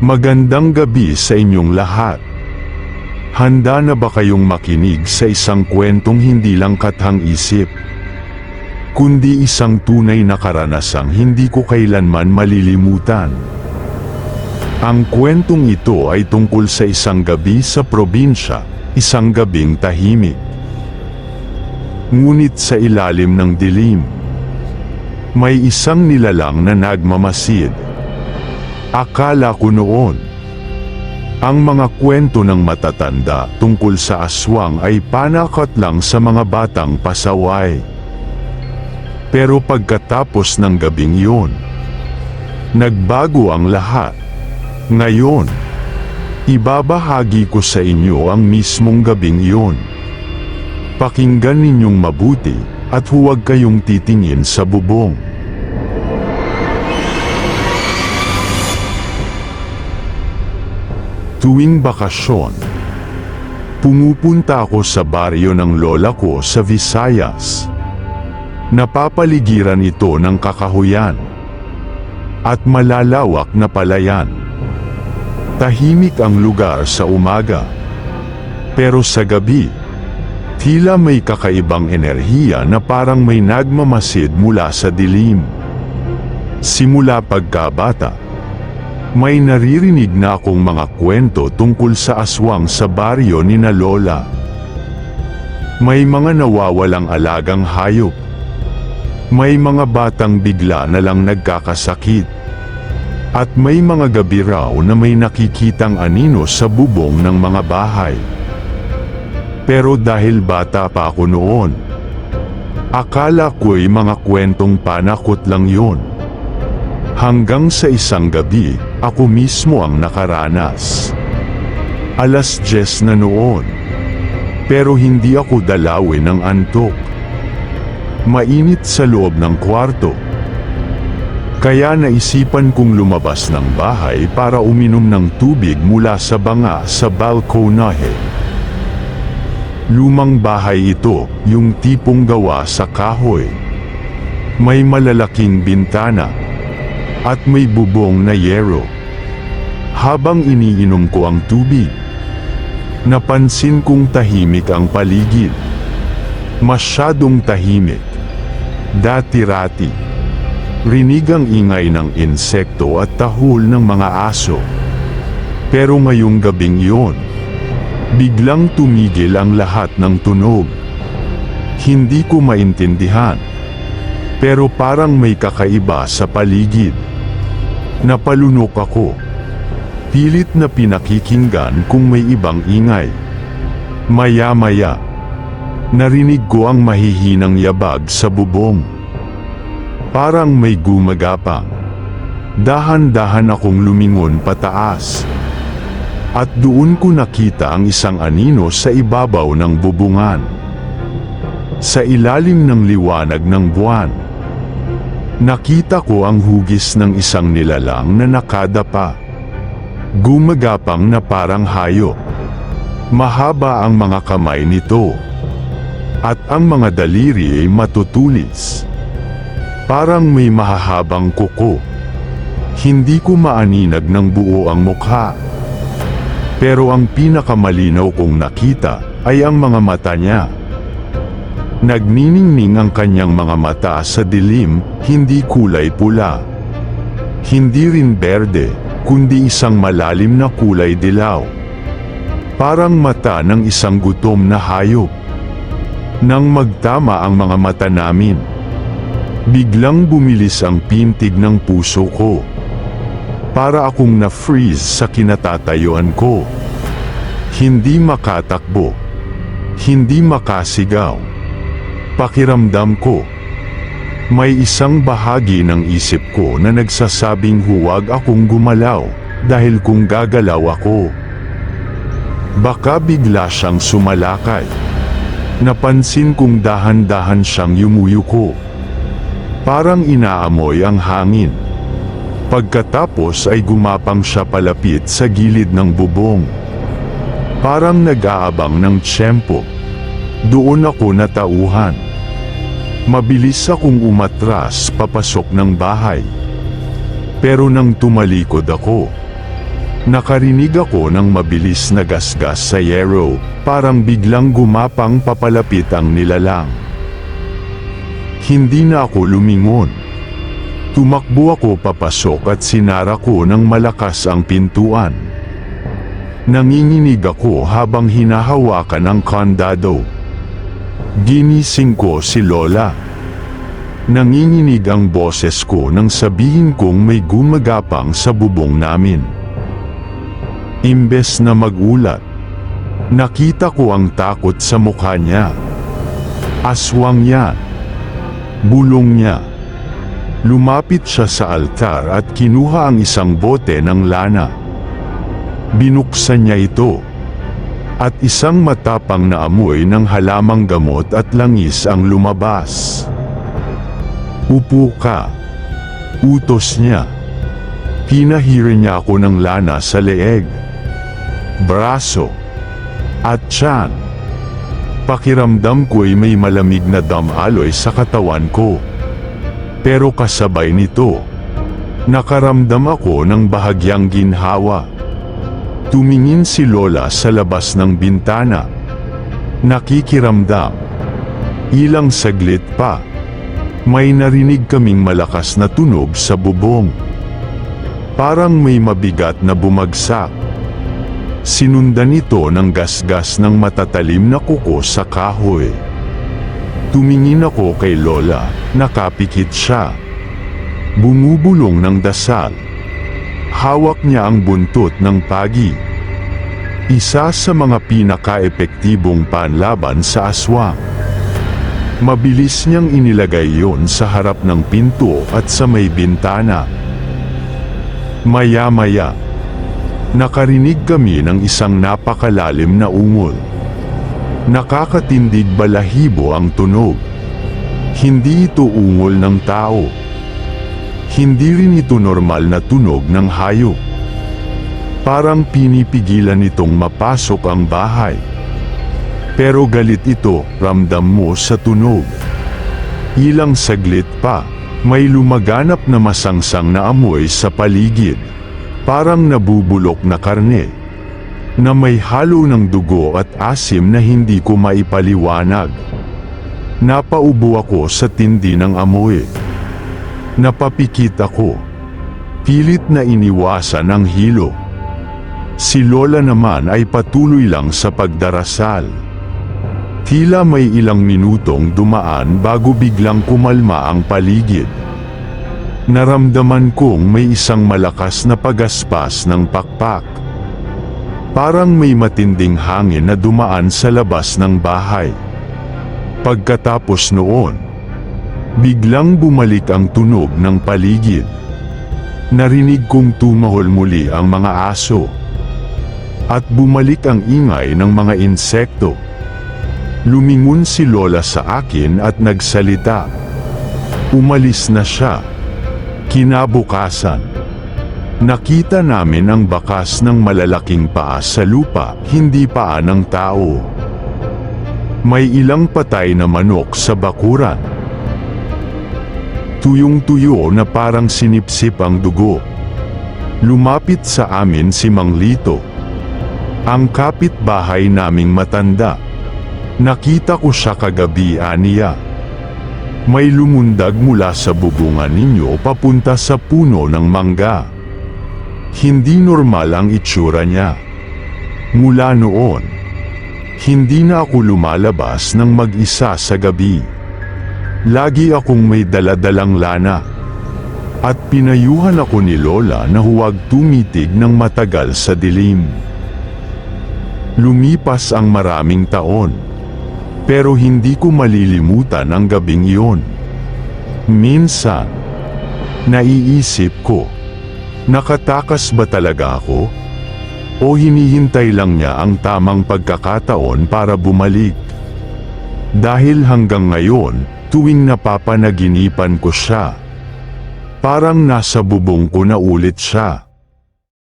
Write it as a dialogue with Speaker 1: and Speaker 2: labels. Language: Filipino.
Speaker 1: Magandang gabi sa inyong lahat. Handa na ba kayong makinig sa isang kwentong hindi lang kathang-isip, kundi isang tunay na karanasang hindi ko kailanman malilimutan? Ang kwentong ito ay tungkol sa isang gabi sa probinsya, isang gabing tahimik. Ngunit sa ilalim ng dilim, may isang nilalang na nagmamasid. Akala ko noon, ang mga kwento ng matatanda tungkol sa aswang ay panakot lang sa mga batang pasaway. Pero pagkatapos ng gabing iyon, nagbago ang lahat. Ngayon, ibabahagi ko sa inyo ang mismong gabing iyon. Pakinggan ninyong mabuti at huwag kayong titingin sa bubong. Tuwing bakasyon, pumupunta ako sa baryo ng lola ko sa Visayas. Napapaligiran ito ng kakahuyan at malalawak na palayan. Tahimik ang lugar sa umaga, pero sa gabi, tila may kakaibang enerhiya na parang may nagmamasid mula sa dilim. Simula pagkabata, may naririnig na akong mga kwento tungkol sa aswang sa baryo ni na lola. May mga nawawalang alagang hayop. May mga batang bigla na lang nagkakasakit. At may mga gabi raw na may nakikitang anino sa bubong ng mga bahay. Pero dahil bata pa ako noon, akala ko'y mga kwentong panakot lang yun. Hanggang sa isang gabi, ako mismo ang nakaranas. 10:00 na noon, pero hindi ako dalawin ng antok. Mainit sa loob ng kwarto. Kaya naisipan kong lumabas ng bahay para uminom ng tubig mula sa banga sa balkonahe. Lumang bahay ito, yung tipong gawa sa kahoy. May malalaking bintana at may bubong na yero. Habang iniinom ko ang tubig, napansin kong tahimik ang paligid. Masyadong tahimik. Dati-rati, rinig ang ingay ng insekto at tahol ng mga aso. Pero ngayong gabing iyon, biglang tumigil ang lahat ng tunog. Hindi ko maintindihan, pero parang may kakaiba sa paligid. Napalunok ako. Pilit na pinakikinggan kung may ibang ingay. Maya-maya, narinig ko ang mahihinang yabag sa bubong. Parang may gumagapang. Dahan-dahan akong lumingon pataas. At doon ko nakita ang isang anino sa ibabaw ng bubungan. Sa ilalim ng liwanag ng buwan, nakita ko ang hugis ng isang nilalang na nakadapa. Gumagapang na parang hayop. Mahaba ang mga kamay nito. At ang mga daliri ay matutulis. Parang may mahahabang kuko. Hindi ko maaninag ng buo ang mukha. Pero ang pinakamalinaw kong nakita ay ang mga mata niya. Nagniningning ang kanyang mga mata sa dilim, hindi kulay pula. Hindi rin berde, kundi isang malalim na kulay dilaw. Parang mata ng isang gutom na hayop. Nang magtama ang mga mata namin, biglang bumilis ang pintig ng puso ko. Para akong na-freeze sa kinatatayuan ko. Hindi makatakbo. Hindi makasigaw. Pakiramdam ko, may isang bahagi ng isip ko na nagsasabing huwag akong gumalaw, dahil kung gagalaw ako, baka bigla siyang sumalakay. Napansin kong dahan-dahan siyang yumuyuko. Parang inaamoy ang hangin. Pagkatapos ay gumapang siya palapit sa gilid ng bubong. Parang nag-aabang ng tiyempo. Doon ako natauhan. Mabilis akong umatras papasok ng bahay. Pero nang tumalikod ako, Nakarinig ako ng mabilis na gasgas sa yero, parang biglang gumapang papalapit ang nilalang. Hindi na ako lumingon. Tumakbo ako papasok at sinara ko ng malakas ang pintuan. Nanginginig ako habang hinahawakan ang kandado. Ginising ko si Lola. Nanginginig ang boses ko nang sabihin kong may gumagapang sa bubong namin. Imbes na magulat, nakita ko ang takot sa mukha niya. Aswang yan. Bulong niya. Lumapit siya sa altar at kinuha ang isang bote ng lana. Binuksan niya ito. At isang matapang na amoy ng halamang gamot at langis ang lumabas. Upo ka. Utos niya. Pinahira niya ako ng lana sa leeg, braso, at tiyan. Pakiramdam ko'y may malamig na damaloy sa katawan ko. Pero kasabay nito, nakaramdam ako ng bahagyang ginhawa. Tumingin si Lola sa labas ng bintana. Nakikiramdam. Ilang saglit pa, may narinig kaming malakas na tunog sa bubong. Parang may mabigat na bumagsak. Sinundan ito ng gasgas ng matatalim na kuko sa kahoy. Tumingin ako kay Lola, nakapikit siya. Bumubulong ng dasal. Hawak niya ang buntot ng pagi. Isa sa mga pinaka-epektibong panlaban sa aswang. Mabilis niyang inilagay yon sa harap ng pinto at sa may bintana. Maya-maya, nakarinig kami ng isang napakalalim na ungol. Nakakatindig balahibo ang tunog. Hindi ito ungol ng tao. Hindi rin ito normal na tunog ng hayop. Parang pinipigilan itong mapasok ang bahay. Pero galit ito, ramdam mo sa tunog. Ilang saglit pa, may lumaganap na masangsang na amoy sa paligid. Parang nabubulok na karne, na may halo ng dugo at asim na hindi ko maipaliwanag. Napaubo ako sa tindi ng amoy. Napapikit ako. Pilit na iniwasan ang hilo. Si Lola naman ay patuloy lang sa pagdarasal. Tila may ilang minutong dumaan bago biglang kumalma ang paligid. Naramdaman kong may isang malakas na pagaspas ng pakpak. Parang may matinding hangin na dumaan sa labas ng bahay. Pagkatapos noon, biglang bumalik ang tunog ng paligid. Narinig kong tumahol muli ang mga aso. At bumalik ang ingay ng mga insekto. Lumingon si Lola sa akin at nagsalita. Umalis na siya. Kinabukasan, nakita namin ang bakas ng malalaking paa sa lupa, hindi paa ng tao. May ilang patay na manok sa bakuran. Tuyong-tuyo na parang sinipsip ang dugo. Lumapit sa amin si Mang Lito, ang kapitbahay naming matanda. Nakita ko siya kagabi, aniya. May lumundag mula sa bubungan ninyo papunta sa puno ng mangga. Hindi normal ang itsura niya. Mula noon, hindi na ako lumalabas ng mag-isa sa gabi. Lagi akong may daladalang lana. At pinayuhan ako ni Lola na huwag tumitig ng matagal sa dilim. Lumipas ang maraming taon. Pero hindi ko malilimutan ang gabing iyon. Minsan, naiisip ko, nakatakas ba talaga ako? O hinihintay lang niya ang tamang pagkakataon para bumalik? Dahil hanggang ngayon, tuwing napapanaginipan ko siya, parang nasa bubong ko na ulit siya.